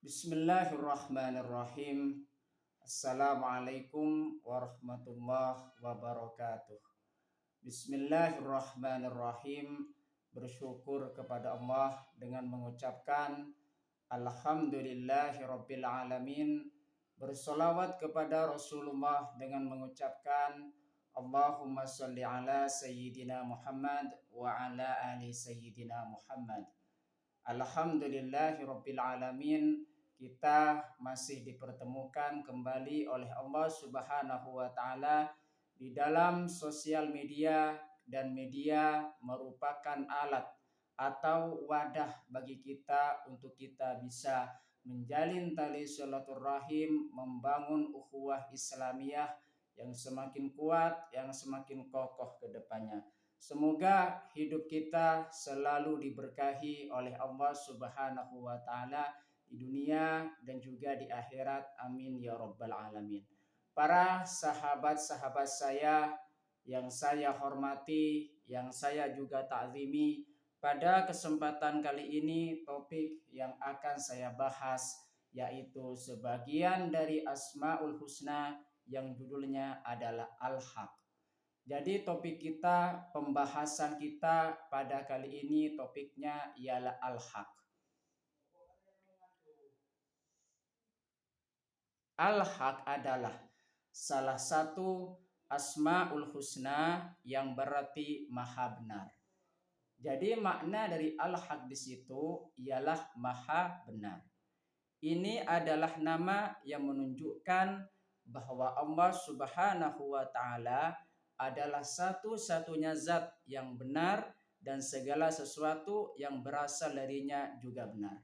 Bismillahirrahmanirrahim. Assalamualaikum warahmatullahi wabarakatuh. Bismillahirrahmanirrahim. Bersyukur kepada Allah dengan mengucapkan Alhamdulillahirabbil alamin. Bersolawat kepada Rasulullah dengan mengucapkan Allahumma sholli ala Sayyidina Muhammad wa ala ali Sayyidina Muhammad. Alhamdulillahirabbil alamin. Kita masih dipertemukan kembali oleh Allah Subhanahu wa taala di dalam sosial media, dan media merupakan alat atau wadah bagi kita untuk kita bisa menjalin tali silaturahim, membangun ukhuwah Islamiyah yang semakin kuat, yang semakin kokoh ke depannya. Semoga hidup kita selalu diberkahi oleh Allah Subhanahu wa taala di dunia dan juga di akhirat. Amin ya rabbal alamin. Para sahabat-sahabat saya yang saya hormati, yang saya juga ta'zimi, pada kesempatan kali ini topik yang akan saya bahas yaitu sebagian dari Asmaul Husna yang judulnya adalah Al-Haq. Jadi topik kita, pembahasan kita pada kali ini topiknya ialah Al-Haq. Al-Haq adalah salah satu Asmaul Husna yang berarti maha benar. Jadi makna dari Al-Haq di situ ialah maha benar. Ini adalah nama yang menunjukkan bahwa Allah Subhanahu wa taala adalah satu-satunya zat yang benar dan segala sesuatu yang berasal darinya juga benar.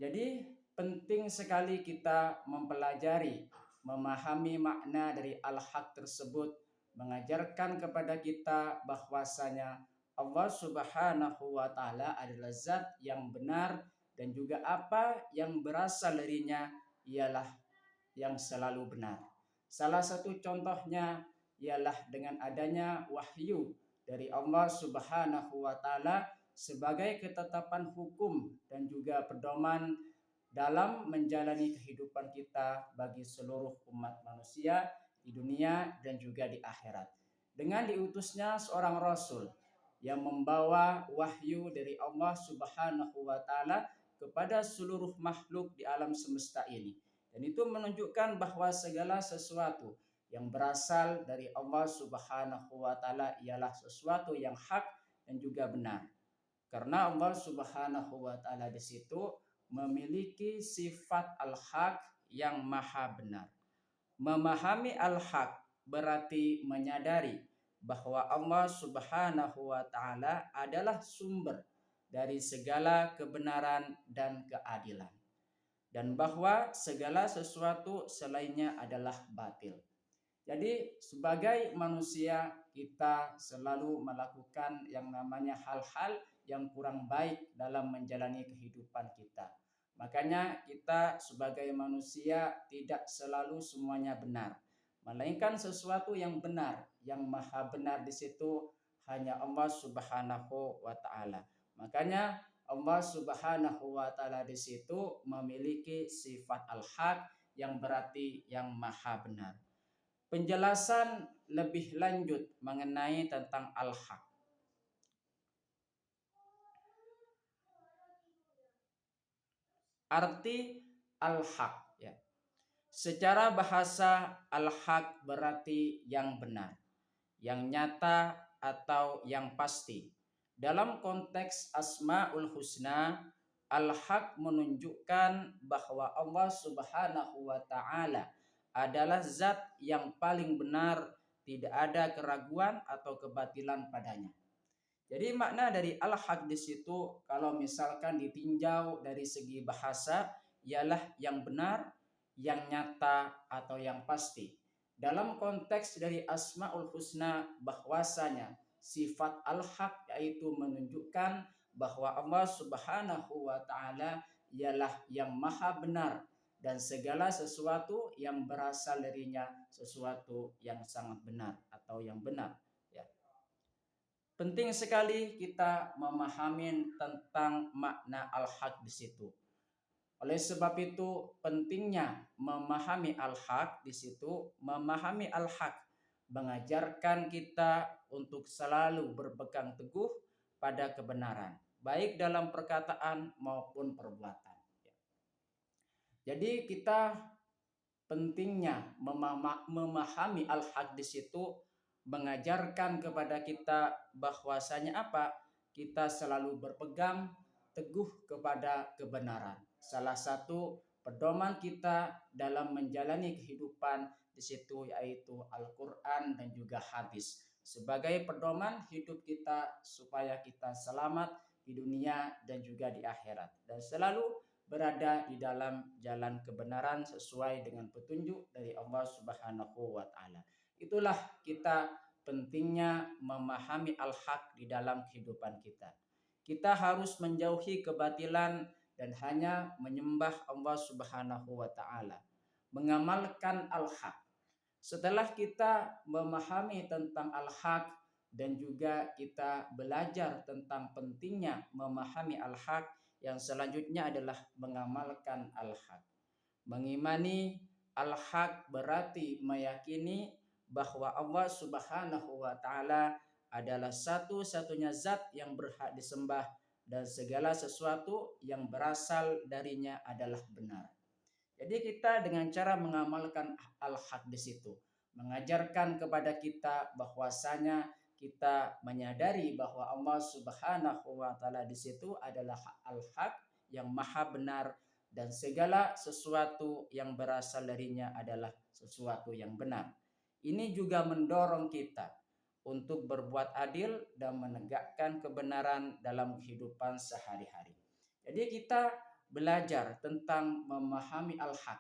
Jadi penting sekali kita mempelajari, memahami makna dari Al-Haq tersebut, mengajarkan kepada kita bahwasanya Allah Subhanahu wa taala adalah zat yang benar dan juga apa yang berasal darinya ialah yang selalu benar. Salah satu contohnya ialah dengan adanya wahyu dari Allah Subhanahu wa taala sebagai ketetapan hukum dan juga pedoman dalam menjalani kehidupan kita bagi seluruh umat manusia di dunia dan juga di akhirat. Dengan diutusnya seorang rasul yang membawa wahyu dari Allah Subhanahu wa taala kepada seluruh makhluk di alam semesta ini. Dan itu menunjukkan bahwa segala sesuatu yang berasal dari Allah Subhanahu wa taala ialah sesuatu yang hak dan juga benar. Karena Allah Subhanahu wa taala di situ memiliki sifat al-haq yang maha benar. Memahami al-haq berarti menyadari bahwa Allah Subhanahu wa taala adalah sumber dari segala kebenaran dan keadilan, dan bahwa segala sesuatu selainnya adalah batil. Jadi sebagai manusia kita selalu melakukan yang namanya hal-hal yang kurang baik dalam menjalani kehidupan kita. Makanya kita sebagai manusia tidak selalu semuanya benar, melainkan sesuatu yang benar, yang maha benar di situ hanya Allah Subhanahu wa taala. Makanya Allah Subhanahu wa taala di situ memiliki sifat al-haq yang berarti yang maha benar. Penjelasan lebih lanjut mengenai tentang al-haq. Arti al-haq ya. Secara bahasa al-haq berarti yang benar, yang nyata atau yang pasti. Dalam konteks Asmaul Husna, al-haq menunjukkan bahwa Allah Subhanahu wa taala adalah zat yang paling benar, tidak ada keraguan atau kebatilan padanya. Jadi makna dari al-haq di situ kalau misalkan ditinjau dari segi bahasa ialah yang benar, yang nyata atau yang pasti. Dalam konteks dari Asmaul Husna bahwasanya sifat al-haq yaitu menunjukkan bahwa Allah Subhanahu wa taala ialah yang maha benar dan segala sesuatu yang berasal darinya sesuatu yang sangat benar atau yang benar. Penting sekali kita memahami tentang makna al-haq di situ. Oleh sebab itu pentingnya memahami al-haq di situ, memahami al-haq mengajarkan kita untuk selalu berpegang teguh pada kebenaran, baik dalam perkataan maupun perbuatan. Jadi kita pentingnya memahami al-haq di situ mengajarkan kepada kita bahwasanya apa? Kita selalu berpegang teguh kepada kebenaran. Salah satu pedoman kita dalam menjalani kehidupan di situ yaitu Al-Qur'an dan juga hadis sebagai pedoman hidup kita supaya kita selamat di dunia dan juga di akhirat dan selalu berada di dalam jalan kebenaran sesuai dengan petunjuk dari Allah Subhanahu wa taala. Itulah kita pentingnya memahami al-haq di dalam kehidupan kita. Kita harus menjauhi kebatilan dan hanya menyembah Allah Subhanahu wa taala. Mengamalkan al-haq. Setelah kita memahami tentang al-haq dan juga kita belajar tentang pentingnya memahami al-haq, yang selanjutnya adalah mengamalkan al-haq. Mengimani al-haq berarti meyakini bahwa Allah Subhanahu wa taala adalah satu-satunya zat yang berhak disembah dan segala sesuatu yang berasal darinya adalah benar. Jadi kita dengan cara mengamalkan al-haq di situ mengajarkan kepada kita bahwasanya kita menyadari bahwa Allah Subhanahu wa taala di situ adalah al-haq yang maha benar dan segala sesuatu yang berasal darinya adalah sesuatu yang benar. Ini juga mendorong kita untuk berbuat adil dan menegakkan kebenaran dalam kehidupan sehari-hari. Jadi kita belajar tentang memahami al-haq.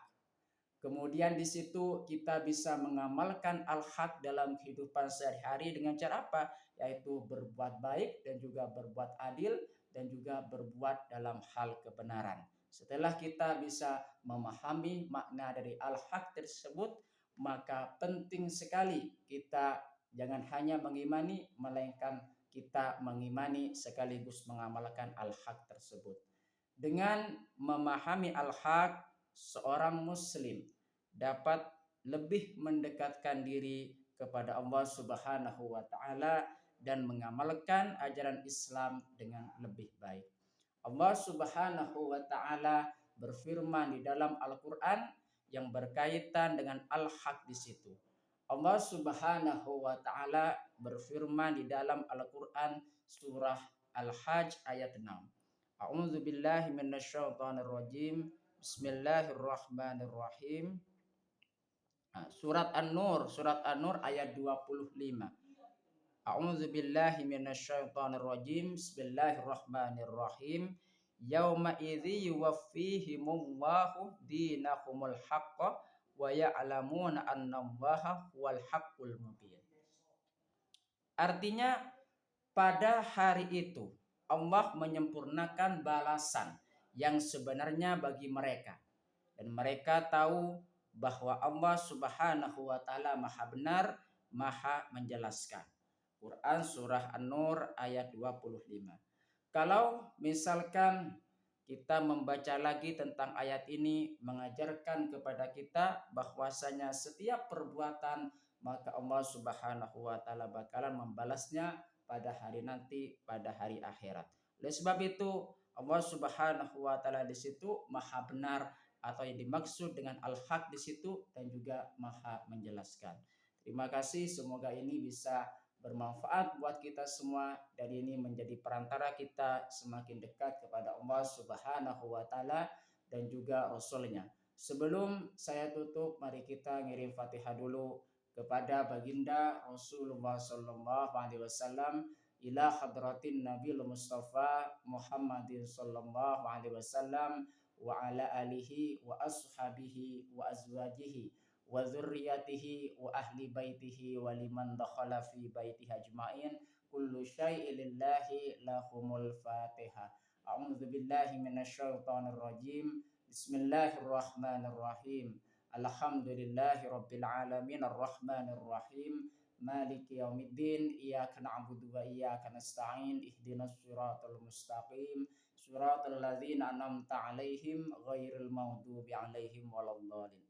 Kemudian di situ kita bisa mengamalkan al-haq dalam kehidupan sehari-hari dengan cara apa? Yaitu berbuat baik dan juga berbuat adil dan juga berbuat dalam hal kebenaran. Setelah kita bisa memahami makna dari al-haq tersebut, maka penting sekali kita jangan hanya mengimani, melainkan kita mengimani sekaligus mengamalkan al-haq tersebut. Dengan memahami al-haq, seorang muslim dapat lebih mendekatkan diri kepada Allah Subhanahu wa taala dan mengamalkan ajaran Islam dengan lebih baik. Allah Subhanahu wa taala berfirman di dalam Al-Qur'an yang berkaitan dengan al-haq di situ. Allah Subhanahu wa taala berfirman di dalam Al-Qur'an surah Al-Hajj ayat 6. A'udzu billahi minasyaitonir rajim. Bismillahirrahmanirrahim. Surat An-Nur ayat 25. A'udzu billahi minasyaitonir rajim. Bismillahirrahmanirrahim. Yauma idzi yuwaffihimullahu dinahumul haqqa wa ya'lamuna annallaha huwal haqqul mubin. Artinya pada hari itu Allah menyempurnakan balasan yang sebenarnya bagi mereka dan mereka tahu bahwa Allah Subhanahu wa taala Maha benar, Maha menjelaskan. Quran surah An-Nur ayat 25. Kalau misalkan kita membaca lagi tentang ayat ini mengajarkan kepada kita bahwasanya setiap perbuatan maka Allah Subhanahu wa taala bakalan membalasnya pada hari nanti, pada hari akhirat. Oleh sebab itu Allah Subhanahu wa taala di situ Maha benar atau yang dimaksud dengan al-haq di situ dan juga Maha menjelaskan. Terima kasih, semoga ini bisa bermanfaat buat kita semua dan ini menjadi perantara kita semakin dekat kepada Allah Subhanahu wa taala dan juga Rasulnya. Sebelum saya tutup, mari kita ngirim Fatihah dulu kepada baginda Rasulullah sallallahu alaihi wasallam ila hadratin Nabil Mustafa Muhammadin sallallahu alaihi wasallam wa ala alihi wa ashabihi wa azwajihi wa dzurriyyatihi wa ahli baitihi wa liman dakhala fi baitihi ajmain kullu syai'in lillahi lahumul fatihah. A'udzu billahi minasyaitonir rajim. Bismillahirrahmanirrahim. Alhamdulillahi rabbil alamin arrahmanir rahim maliki yaumiddin iyyaka na'budu wa iyyaka nasta'in ihdinas siratal mustaqim siratal ladzina an'amta 'alaihim ghairil maghdubi 'alaihim waladdallin.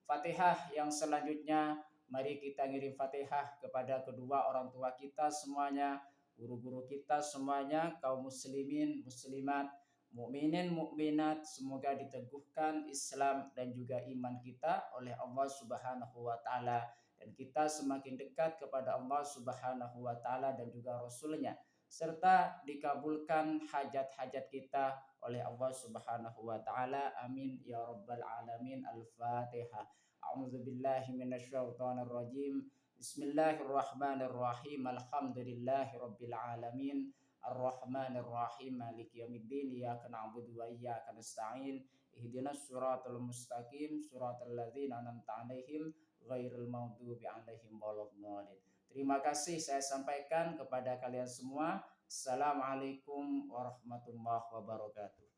Fatihah yang selanjutnya, mari kita ngirim Fatihah kepada kedua orang tua kita semuanya, guru-guru kita semuanya, kaum muslimin, muslimat, mukminin, mukminat, semoga diteguhkan Islam dan juga iman kita oleh Allah Subhanahu wa taala, dan kita semakin dekat kepada Allah Subhanahu wa taala dan juga Rasulnya, serta dikabulkan hajat-hajat kita oleh Allah Subhanahu wa taala. Amin ya rabbal alamin. Al-Fatihah. A'udzu billahi minasyaitonir rajim. Bismillahirrahmanirrahim. Alhamdulillahi rabbil alamin. Ar-Rahmanir Rahim. Maliki yaumiddin. Iyyaka na'budu wa iyyaka nasta'in. Ihdinas siratal mustaqim, siratal ladzina an'amta 'alaihim ghairil maghdubi 'alaihim waladdallin. Terima kasih saya sampaikan kepada kalian semua. Assalamualaikum warahmatullahi wabarakatuh.